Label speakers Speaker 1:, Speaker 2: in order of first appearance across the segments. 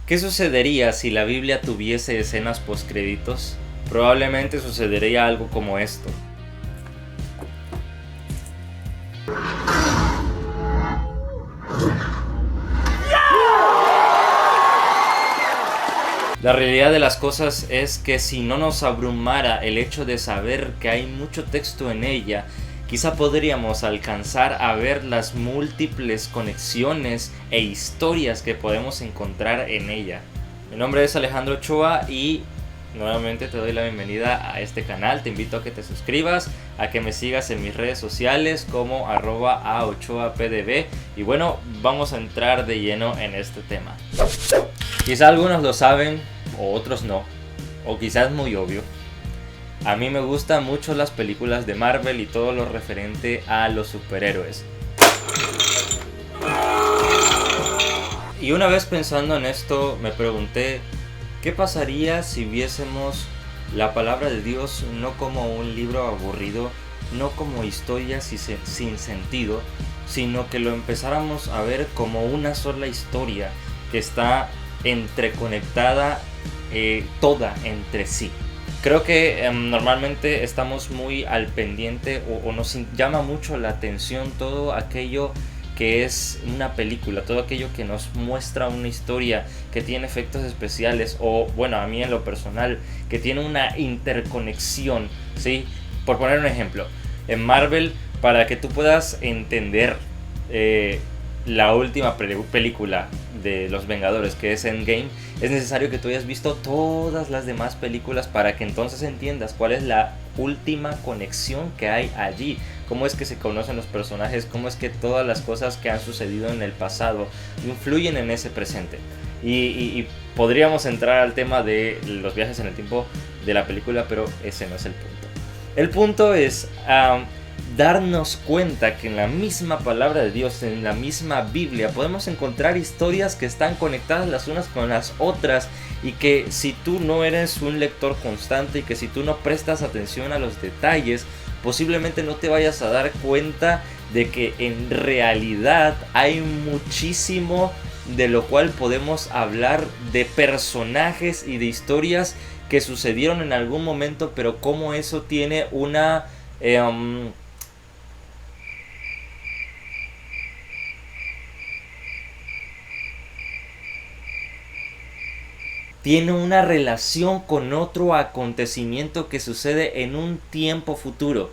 Speaker 1: ¿Qué sucedería si la Biblia tuviese escenas postcréditos? Probablemente sucedería algo como esto. La realidad de las cosas es que si no nos abrumara el hecho de saber que hay mucho texto en ella, quizá podríamos alcanzar a ver las múltiples conexiones e historias que podemos encontrar en ella. Mi nombre es Alejandro Ochoa y nuevamente te doy la bienvenida a este canal. Te invito a que te suscribas, a que me sigas en mis redes sociales como @aochoapdb. Y bueno, vamos a entrar de lleno en este tema. Quizá algunos lo saben o otros no, o quizás es muy obvio. A mí me gustan mucho las películas de Marvel y todo lo referente a los superhéroes. Y una vez pensando en esto me pregunté, ¿qué pasaría si viésemos la palabra de Dios no como un libro aburrido, no como historias sin sentido, sino que lo empezáramos a ver como una sola historia que está entreconectada toda entre sí? Creo que normalmente estamos muy al pendiente o nos llama mucho la atención todo aquello que es una película, todo aquello que nos muestra una historia, que tiene efectos especiales o, bueno, a mí en lo personal, que tiene una interconexión, ¿sí? Por poner un ejemplo, en Marvel, para que tú puedas entender la última película de los Vengadores, que es Endgame, es necesario que tú hayas visto todas las demás películas para que entonces entiendas cuál es la última conexión que hay allí, cómo es que se conocen los personajes, cómo es que todas las cosas que han sucedido en el pasado influyen en ese presente. Y podríamos entrar al tema de los viajes en el tiempo de la película, pero ese no es el punto. El punto es darnos cuenta que en la misma palabra de Dios, en la misma Biblia, podemos encontrar historias que están conectadas las unas con las otras, y que si tú no eres un lector constante y que si tú no prestas atención a los detalles, posiblemente no te vayas a dar cuenta de que en realidad hay muchísimo de lo cual podemos hablar, de personajes y de historias que sucedieron en algún momento, pero cómo eso tiene una tiene una relación con otro acontecimiento que sucede en un tiempo futuro.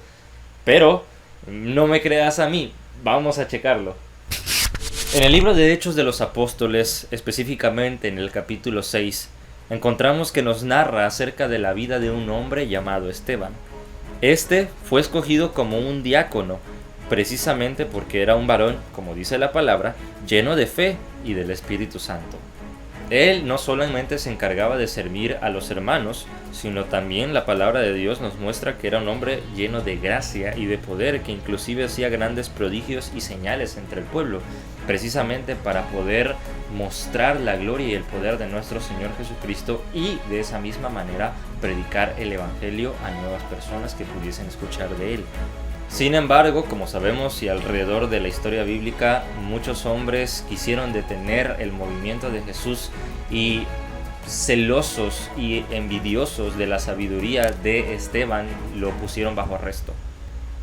Speaker 1: Pero no me creas a mí, vamos a checarlo. En el libro de Hechos de los Apóstoles, específicamente en el capítulo 6, encontramos que nos narra acerca de la vida de un hombre llamado Esteban. Este fue escogido como un diácono, precisamente porque era un varón, como dice la palabra, lleno de fe y del Espíritu Santo. Él no solamente se encargaba de servir a los hermanos, sino también la palabra de Dios nos muestra que era un hombre lleno de gracia y de poder, que inclusive hacía grandes prodigios y señales entre el pueblo, precisamente para poder mostrar la gloria y el poder de nuestro Señor Jesucristo, y de esa misma manera predicar el evangelio a nuevas personas que pudiesen escuchar de él. Sin embargo, como sabemos, y alrededor de la historia bíblica, muchos hombres quisieron detener el movimiento de Jesús, y celosos y envidiosos de la sabiduría de Esteban lo pusieron bajo arresto.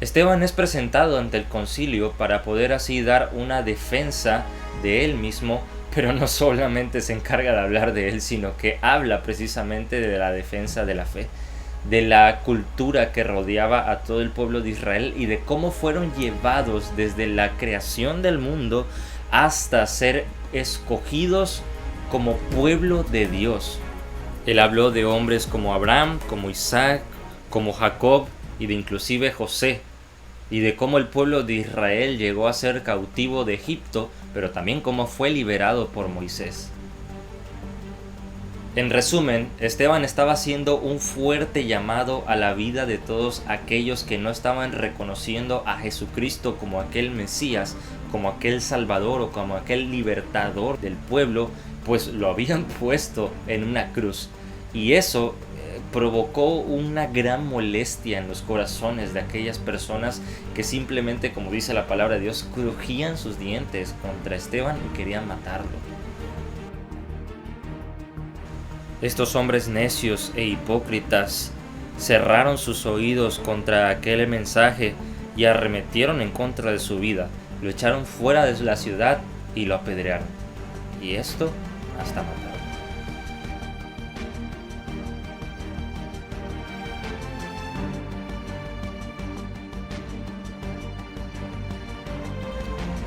Speaker 1: Esteban es presentado ante el concilio para poder así dar una defensa de él mismo, pero no solamente se encarga de hablar de él, sino que habla precisamente de la defensa de la fe, de la cultura que rodeaba a todo el pueblo de Israel y de cómo fueron llevados desde la creación del mundo hasta ser escogidos como pueblo de Dios. Él habló de hombres como Abraham, como Isaac, como Jacob y de inclusive José, y de cómo el pueblo de Israel llegó a ser cautivo de Egipto, pero también cómo fue liberado por Moisés. En resumen, Esteban estaba haciendo un fuerte llamado a la vida de todos aquellos que no estaban reconociendo a Jesucristo como aquel Mesías, como aquel Salvador o como aquel libertador del pueblo, pues lo habían puesto en una cruz. Y eso provocó una gran molestia en los corazones de aquellas personas que simplemente, como dice la palabra de Dios, crujían sus dientes contra Esteban y querían matarlo. Estos hombres necios e hipócritas cerraron sus oídos contra aquel mensaje y arremetieron en contra de su vida. Lo echaron fuera de la ciudad y lo apedrearon. Y esto hasta mataron.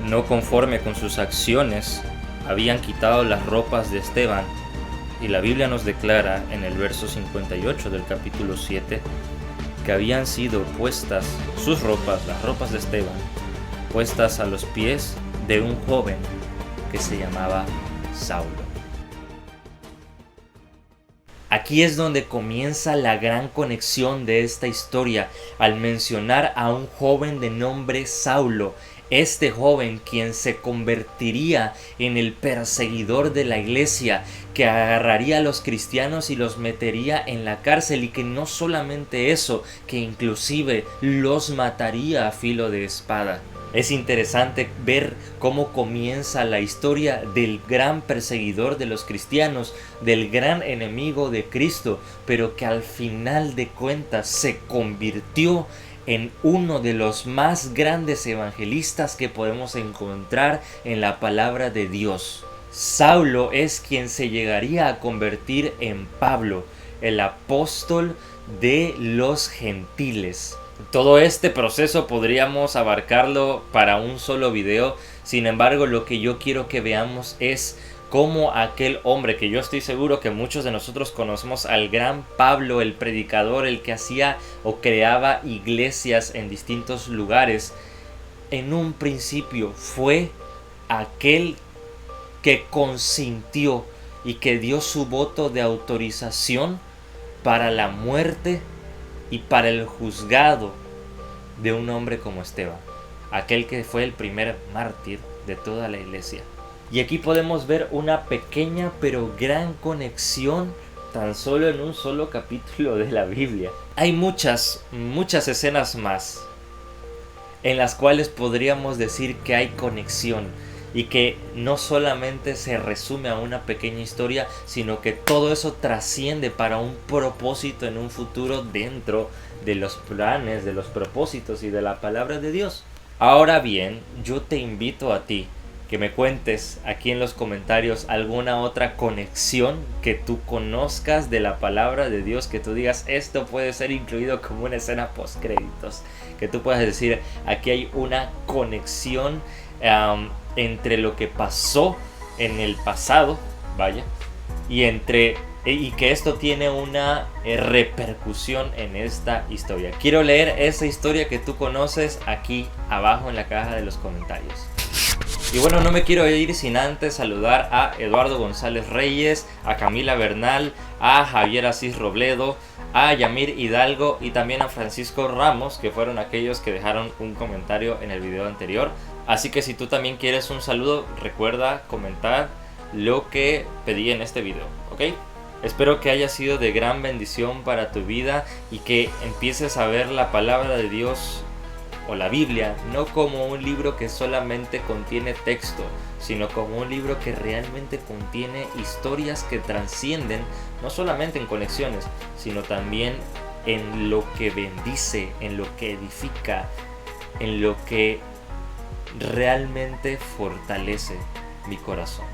Speaker 1: No conforme con sus acciones, habían quitado las ropas de Esteban, y la Biblia nos declara en el verso 58 del capítulo 7 que habían sido puestas sus ropas, las ropas de Esteban, puestas a los pies de un joven que se llamaba Saulo. Aquí es donde comienza la gran conexión de esta historia, al mencionar a un joven de nombre Saulo. Este joven quien se convertiría en el perseguidor de la iglesia, que agarraría a los cristianos y los metería en la cárcel, y que no solamente eso, que inclusive los mataría a filo de espada. Es interesante ver cómo comienza la historia del gran perseguidor de los cristianos, del gran enemigo de Cristo, pero que al final de cuentas se convirtió en uno de los más grandes evangelistas que podemos encontrar en la palabra de Dios. Saulo es quien se llegaría a convertir en Pablo, el apóstol de los gentiles. Todo este proceso podríamos abarcarlo para un solo video. Sin embargo, lo que yo quiero que veamos es cómo aquel hombre, que yo estoy seguro que muchos de nosotros conocemos al gran Pablo, el predicador, el que hacía o creaba iglesias en distintos lugares, en un principio fue aquel que consintió y que dio su voto de autorización para la muerte y para el juzgado de un hombre como Esteban, aquel que fue el primer mártir de toda la iglesia. Y aquí podemos ver una pequeña pero gran conexión tan solo en un solo capítulo de la Biblia. Hay muchas escenas más en las cuales podríamos decir que hay conexión y que no solamente se resume a una pequeña historia, sino que todo eso trasciende para un propósito en un futuro dentro de los planes, de los propósitos y de la palabra de Dios. Ahora bien, yo te invito a ti que me cuentes aquí en los comentarios alguna otra conexión que tú conozcas de la palabra de Dios, que tú digas esto puede ser incluido como una escena post créditos, que tú puedas decir aquí hay una conexión entre lo que pasó en el pasado, vaya, y que esto tiene una repercusión en esta historia. Quiero leer esa historia que tú conoces aquí abajo en la caja de los comentarios. Y bueno, no me quiero ir sin antes saludar a Eduardo González Reyes, a Camila Bernal, a Javier Asís Robledo, a Yamir Hidalgo y también a Francisco Ramos, que fueron aquellos que dejaron un comentario en el video anterior. Así que si tú también quieres un saludo, recuerda comentar lo que pedí en este video, ¿ok? Espero que haya sido de gran bendición para tu vida y que empieces a ver la palabra de Dios o la Biblia no como un libro que solamente contiene texto, sino como un libro que realmente contiene historias que trascienden no solamente en conexiones, sino también en lo que bendice, en lo que edifica, en lo que realmente fortalece mi corazón.